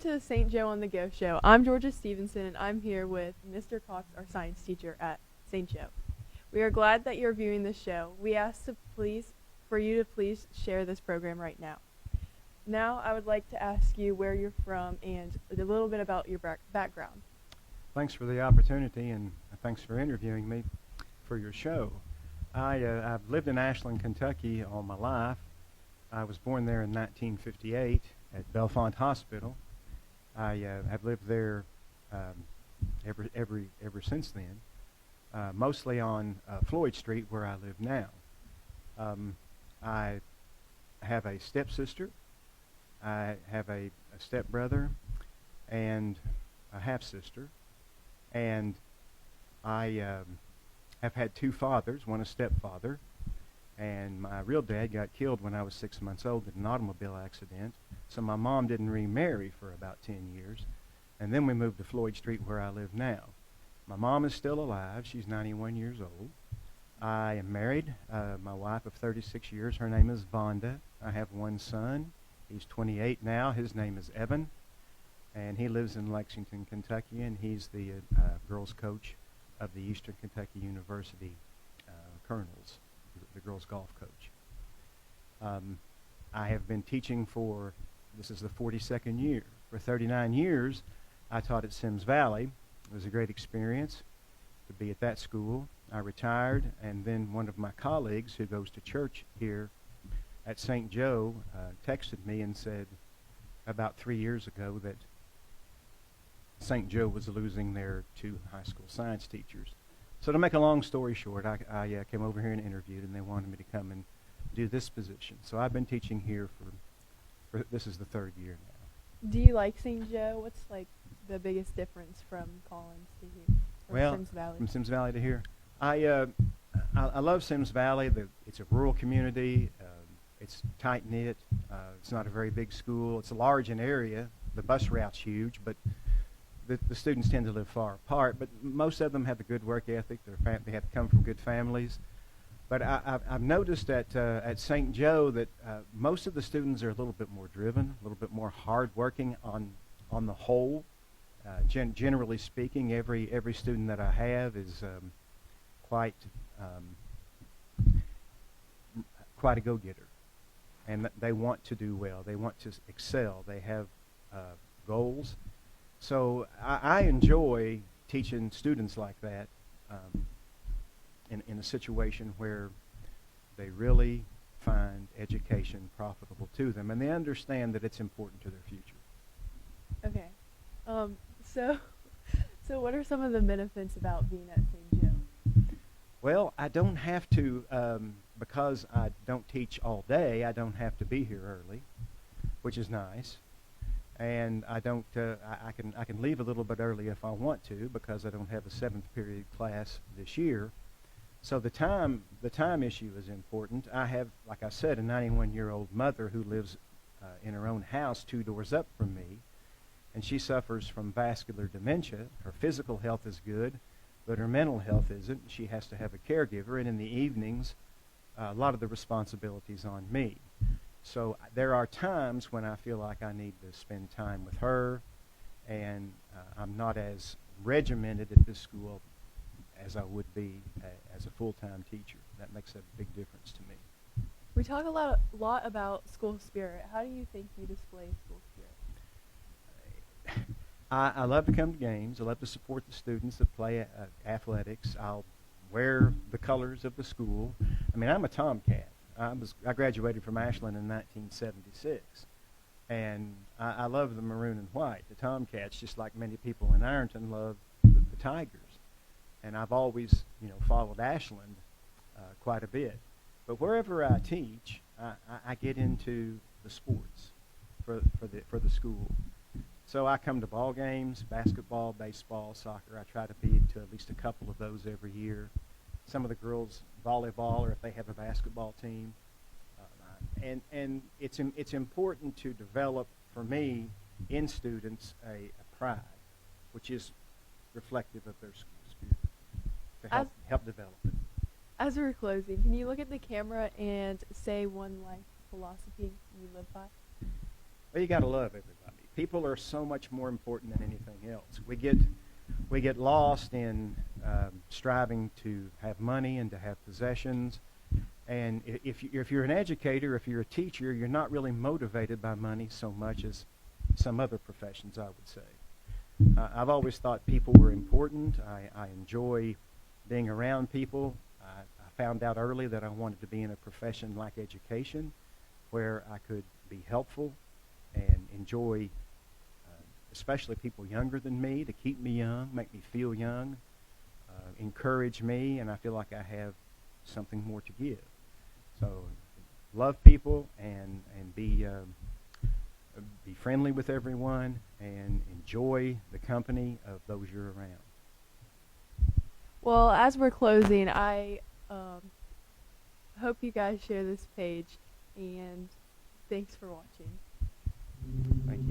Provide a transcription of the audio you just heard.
to the St. Joe on the Go show. I'm Georgia Stephenson, and I'm here with Mr. Cox, our science teacher at St. Joe. We are glad that you're viewing this show. We ask for you to please share this program right now. Now, I would like to ask you where you're from and a little bit about your background. Thanks for the opportunity, and thanks for interviewing me for your show. I've lived in Ashland, Kentucky all my life. I was born there in 1958 at Bellefonte Hospital. I have lived there ever since then, mostly on Floyd Street, where I live now. I have a stepsister, I have a stepbrother, and a half-sister, and I have had two fathers, one a stepfather, and my real dad got killed when I was 6 months old in an automobile accident, so my mom didn't remarry for about 10 years, and then we moved to Floyd Street where I live now. My mom is still alive. She's 91 years old. I am married, my wife of 36 years. Her name is Vonda. I have one son. He's 28 now. His name is Evan, and he lives in Lexington, Kentucky, and he's the girls' coach of the Eastern Kentucky University Colonels, the girls' golf coach. I have been teaching this is the 42nd year. For 39 years, I taught at Sims Valley. It was a great experience to be at that school. I retired, and then one of my colleagues who goes to church here at St. Joe texted me and said about 3 years ago that St. Joe was losing their two high school science teachers. So to make a long story short, I came over here and interviewed, and they wanted me to come and do this position. So I've been teaching here for this is the third year now. Do you like St. Joe? What's like the biggest difference from Collins to here, or Sims Valley? From Sims Valley to here, I love Sims Valley. It's a rural community. It's tight knit. It's not a very big school. It's large in area. The bus route's huge, but the students tend to live far apart. But most of them have a good work ethic. They have come from good families. But I've noticed at St. Joe that most of the students are a little bit more driven, a little bit more hardworking on the whole. Generally speaking, every student that I have is quite a go-getter, and they want to do well. They want to excel. They have goals. So I enjoy teaching students like that in a situation where they really find education profitable to them, and they understand that it's important to their future. Okay. So what are some of the benefits about being at St. Joe? Well, I don't have to, because I don't teach all day, I don't have to be here early, which is nice. And I don't, I can leave a little bit early if I want to, because I don't have a 7th period class this year. So the time issue is important. I have, like I said, a 91-year-old mother who lives in her own house 2 doors up from me, and she suffers from vascular dementia. Her physical health is good, but her mental health isn't. She has to have a caregiver, and in the evenings, a lot of the responsibility's on me. So there are times when I feel like I need to spend time with her, and I'm not as regimented at this school as I would be as a full-time teacher. That makes a big difference to me. We talk a lot about school spirit. How do you think you display school spirit? I love to come to games. I love to support the students that play athletics. I'll wear the colors of the school. I mean, I'm a Tomcat. I graduated from Ashland in 1976, and I love the maroon and white. The Tomcats, just like many people in Ironton, love the Tigers. And I've always, followed Ashland quite a bit. But wherever I teach, I get into the sports for the school. So I come to ball games, basketball, baseball, soccer. I try to be to at least a couple of those every year. Some of the girls volleyball, or if they have a basketball team. And it's important to develop, for me, in students, a pride, which is reflective of their school spirit, to help develop it. As we're closing, can you look at the camera and say one life philosophy you live by? Well, you got to love everybody. People are so much more important than anything else. We get lost in striving to have money and to have possessions. And if you're an educator, if you're a teacher, you're not really motivated by money so much as some other professions, I would say. I've always thought people were important. I enjoy being around people. I found out early that I wanted to be in a profession like education, where I could be helpful and enjoy, especially people younger than me, to keep me young, make me feel young, encourage me, and I feel like I have something more to give. So love people and be friendly with everyone and enjoy the company of those you're around. Well, as we're closing, I hope you guys share this page, and thanks for watching. Thank you.